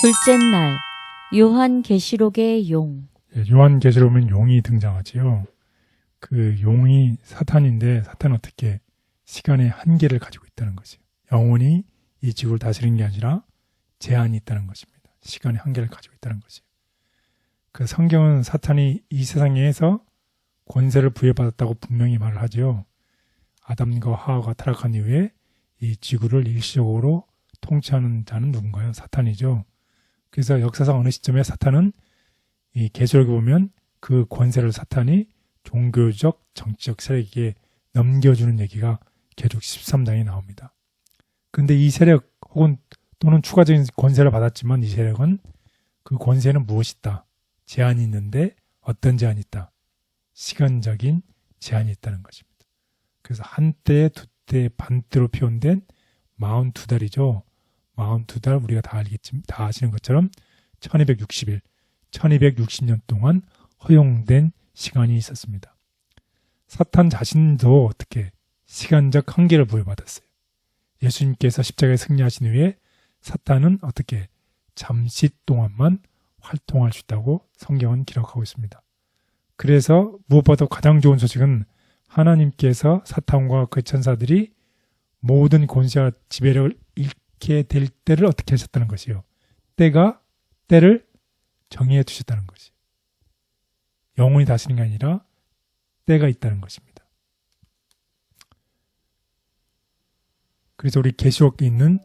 둘째 날 요한계시록의 용. 요한계시록 보면 용이 등장하지요. 그 용이 사탄인데 사탄은 어떻게 시간의 한계를 가지고 있다는 것이에요. 영원히 이 지구를 다스리는 게 아니라 제한이 있다는 것입니다. 시간의 한계를 가지고 있다는 것이에요. 그 성경은 사탄이 이 세상에서 권세를 부여받았다고 분명히 말을 하죠. 아담과 하와가 타락한 이후에 이 지구를 일시적으로 통치하는 자는 누군가요? 사탄이죠. 그래서 역사상 어느 시점에 사탄은 이 계시록에 보면 그 권세를 사탄이 종교적, 정치적 세력에게 넘겨주는 얘기가 계속 13장에 나옵니다. 그런데 이 세력 혹은 또는 추가적인 권세를 받았지만 이 세력은 그 권세는 무엇이다? 제한이 있는데 어떤 제한이 있다? 시간적인 제한이 있다는 것입니다. 그래서 한때, 두때, 반때로 표현된 42달이죠. 42달 우리가 다 아시는 것처럼 1260일, 1260년 동안 허용된 시간이 있었습니다. 사탄 자신도 어떻게 시간적 한계를 부여받았어요. 예수님께서 십자가에 승리하신 후에 사탄은 어떻게 잠시 동안만 활동할 수 있다고 성경은 기록하고 있습니다. 그래서 무엇보다도 가장 좋은 소식은 하나님께서 사탄과 그 천사들이 모든 권세와 지배력을 잃게 될 때를 어떻게 하셨다는 것이요. 때를 정의해 두셨다는 것이에요. 영원히 다스리는 게 아니라 때가 있다는 것입니다. 그래서 우리 계시록에 있는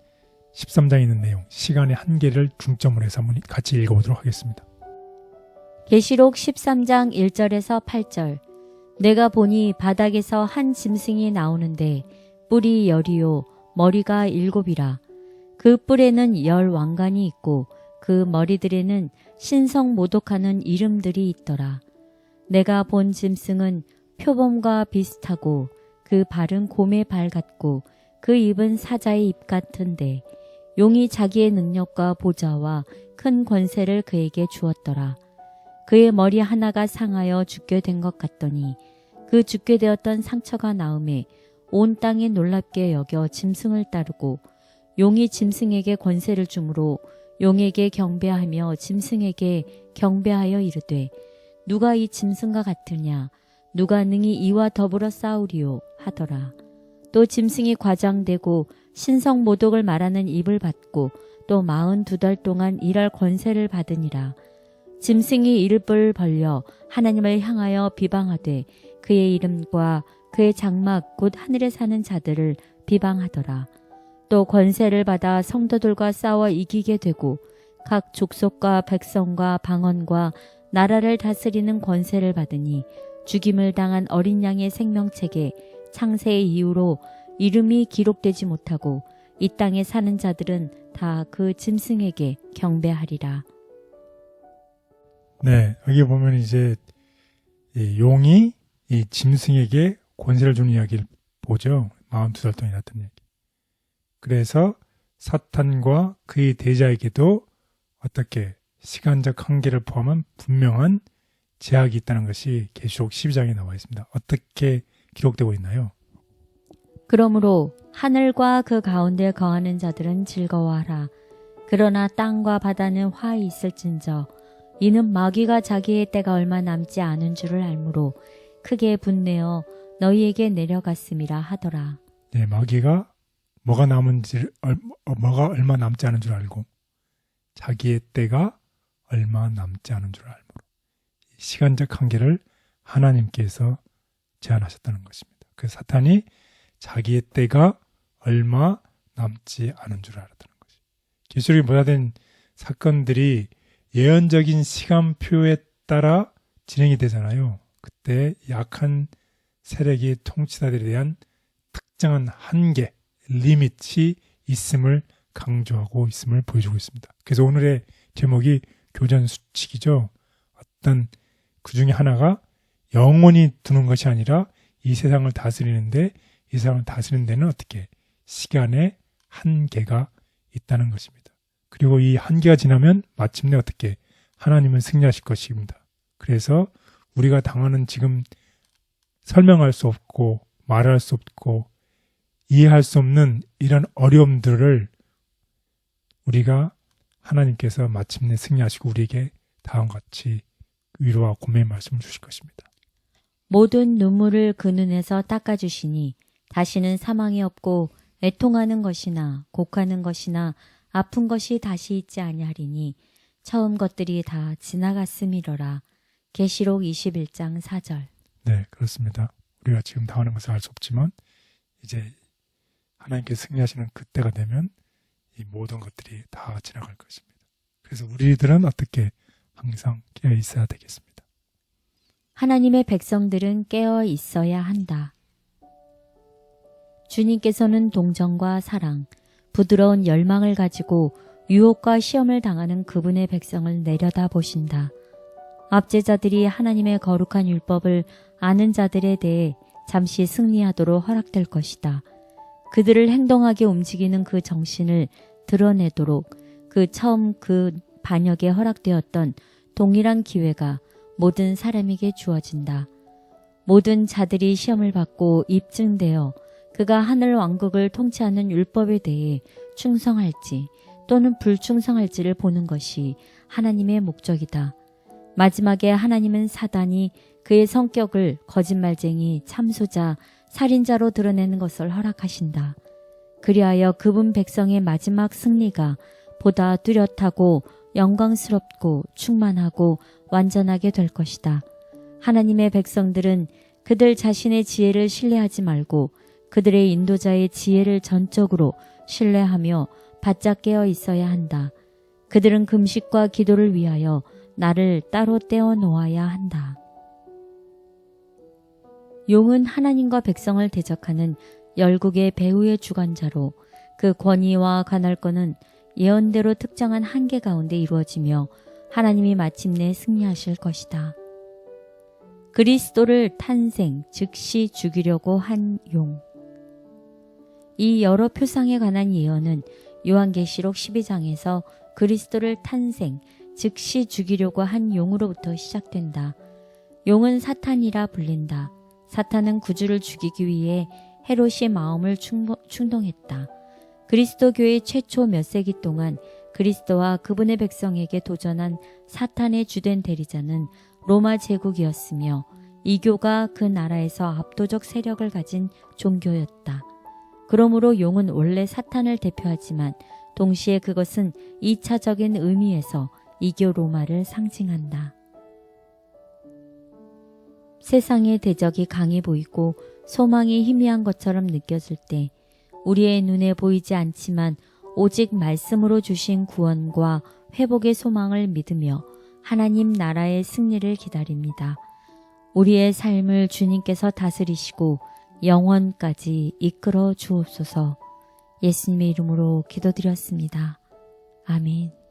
13장에 있는 내용, 시간의 한계를 중점으로 해서 한번 같이 읽어보도록 하겠습니다. 계시록 13장 1절에서 8절. 내가 보니 바닥에서 한 짐승이 나오는데 뿔이 10이요 머리가 7이라. 그 뿔에는 10 왕관이 있고 그 머리들에는 신성 모독하는 이름들이 있더라. 내가 본 짐승은 표범과 비슷하고 그 발은 곰의 발 같고 그 입은 사자의 입 같은데 용이 자기의 능력과 보좌와 큰 권세를 그에게 주었더라. 그의 머리 하나가 상하여 죽게 된 것 같더니 그 죽게 되었던 상처가 나음에 온 땅이 놀랍게 여겨 짐승을 따르고 용이 짐승에게 권세를 주므로 용에게 경배하며 짐승에게 경배하여 이르되 누가 이 짐승과 같으냐 누가 능히 이와 더불어 싸우리요 하더라. 또 짐승이 과장되고 신성 모독을 말하는 입을 받고 또 42달 동안 일할 권세를 받으니라. 짐승이 이를 벌려 하나님을 향하여 비방하되 그의 이름과 그의 장막 곧 하늘에 사는 자들을 비방하더라. 또 권세를 받아 성도들과 싸워 이기게 되고 각 족속과 백성과 방언과 나라를 다스리는 권세를 받으니 죽임을 당한 어린 양의 생명책에 창세의 이후로 이름이 기록되지 못하고 이 땅에 사는 자들은 다 그 짐승에게 경배하리라. 네, 여기 보면 이제 이 용이 이 짐승에게 권세를 주는 이야기를 보죠. 42달 동안 일했던 얘기. 그래서 사탄과 그의 대자에게도 어떻게 시간적 한계를 포함한 분명한 제약이 있다는 것이 계시록 12장에 나와 있습니다. 어떻게 기록되고 있나요? 그러므로 하늘과 그 가운데 거하는 자들은 즐거워하라. 그러나 땅과 바다는 화히 있을진저 이는 마귀가 자기의 때가 얼마 남지 않은 줄을 알므로 크게 분내어 너희에게 내려갔음이라 하더라. 네, 마귀가 뭐가 얼마 남지 않은 줄 알고 자기의 때가 얼마 남지 않은 줄 알므로 시간적 한계를 하나님께서 제한하셨다는 것입니다. 그 사탄이 자기의 때가 얼마 남지 않은 줄 알았다는 것이죠. 계시록에 보도된 사건들이 예언적인 시간표에 따라 진행이 되잖아요. 그때 약한 세력의 통치자들에 대한 특정한 한계, 리밋이 있음을 강조하고 있음을 보여주고 있습니다. 그래서 오늘의 제목이 교전수칙이죠. 어떤 그 중에 하나가 영원히 두는 것이 아니라 이 세상을 다스리는데 이 세상을 다스리는 데는 어떻게 시간의 한계가 있다는 것입니다. 그리고 이 한계가 지나면 마침내 어떻게 하나님은 승리하실 것입니다. 그래서 우리가 당하는 지금 설명할 수 없고 말할 수 없고 이해할 수 없는 이런 어려움들을 우리가 하나님께서 마침내 승리하시고 우리에게 다음과 같이 위로와 고매의 말씀을 주실 것입니다. 모든 눈물을 그 눈에서 닦아주시니 다시는 사망이 없고 애통하는 것이나 곡하는 것이나 아픈 것이 다시 있지 아니하리니 처음 것들이 다 지나갔음이러라. 계시록 21장 4절. 네, 그렇습니다. 우리가 지금 당하는 것을 알 수 없지만 이제 하나님께서 승리하시는 그때가 되면 이 모든 것들이 다 지나갈 것입니다. 그래서 우리들은 어떻게 항상 깨어 있어야 되겠습니다. 하나님의 백성들은 깨어 있어야 한다. 주님께서는 동정과 사랑, 부드러운 열망을 가지고 유혹과 시험을 당하는 그분의 백성을 내려다 보신다. 압제자들이 하나님의 거룩한 율법을 아는 자들에 대해 잠시 승리하도록 허락될 것이다. 그들을 행동하게 움직이는 그 정신을 드러내도록 그 처음 그 반역에 허락되었던 동일한 기회가 모든 사람에게 주어진다. 모든 자들이 시험을 받고 입증되어 그가 하늘 왕국을 통치하는 율법에 대해 충성할지 또는 불충성할지를 보는 것이 하나님의 목적이다. 마지막에 하나님은 사단이 그의 성격을 거짓말쟁이, 참소자, 살인자로 드러내는 것을 허락하신다. 그리하여 그분 백성의 마지막 승리가 보다 뚜렷하고 영광스럽고 충만하고 완전하게 될 것이다. 하나님의 백성들은 그들 자신의 지혜를 신뢰하지 말고 그들의 인도자의 지혜를 전적으로 신뢰하며 바짝 깨어 있어야 한다. 그들은 금식과 기도를 위하여 나를 따로 떼어 놓아야 한다. 용은 하나님과 백성을 대적하는 열국의 배후의 주관자로 그 권위와 관할권은 예언대로 특정한 한계 가운데 이루어지며 하나님이 마침내 승리하실 것이다. 그리스도를 탄생, 즉시 죽이려고 한 용. 이 여러 표상에 관한 예언은 요한계시록 12장에서 그리스도를 탄생, 즉시 죽이려고 한 용으로부터 시작된다. 용은 사탄이라 불린다. 사탄은 구주를 죽이기 위해 헤롯의 마음을 충동했다. 그리스도 교회 최초 몇 세기 동안 그리스도와 그분의 백성에게 도전한 사탄의 주된 대리자는 로마 제국이었으며 이 교가 그 나라에서 압도적 세력을 가진 종교였다. 그러므로 용은 원래 사탄을 대표하지만 동시에 그것은 2차적인 의미에서 이교 로마를 상징한다. 세상의 대적이 강해 보이고 소망이 희미한 것처럼 느껴질 때 우리의 눈에 보이지 않지만 오직 말씀으로 주신 구원과 회복의 소망을 믿으며 하나님 나라의 승리를 기다립니다. 우리의 삶을 주님께서 다스리시고 영원까지 이끌어 주옵소서. 예수님의 이름으로 기도드렸습니다. 아멘.